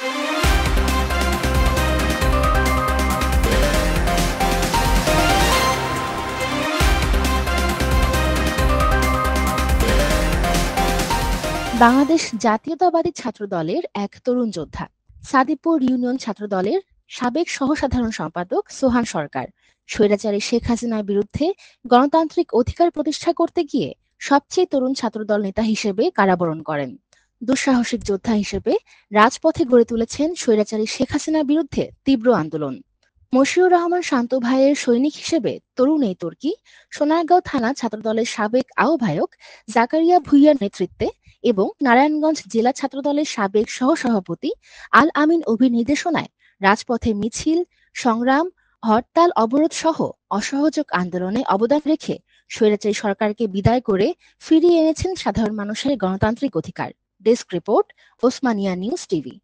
বাংলাদেশ জাতীয়তাবাদী ছাত্র দলের এক তরুণ যোদ্ধা, সাদিপুর ইউনিয়ন ছাত্র দলের সাবেক সহ-সাধারণ সম্পাদক সোহান সরকার স্বৈরাচারী শেখ হাসিনার বিরুদ্ধে গণতান্ত্রিক অধিকার প্রতিষ্ঠা করতে গিয়ে সবচেয়ে তরুণ ছাত্রদল নেতা হিসেবে কারাবরণ করেন। দুঃসাহসিক যোদ্ধা হিসেবে রাজপথে গড়ে তুলেছেন স্বৈরাচারী শেখ হাসিনার বিরুদ্ধে তীব্র আন্দোলন। মশিউর রহমান শান্ত ভাইয়ের সৈনিক হিসেবে তরুণ এই তুর্কি সোনারগাঁও থানা ছাত্রদলের সাবেক আহ্বায়ক জাকারিয়া ভুঁইয়ার নেতৃত্বে এবং নারায়ণগঞ্জ জেলা ছাত্রদলের সাবেক সহসভাপতি আল আমিন অভির নির্দেশনায় রাজপথে মিছিল, সংগ্রাম, হরতাল, অবরোধ সহ অসহযোগ আন্দোলনে অবদান রেখে স্বৈরাচারী সরকারকে বিদায় করে ফিরিয়ে এনেছেন সাধারণ মানুষের গণতান্ত্রিক অধিকার। Desk report, Osmania news TV.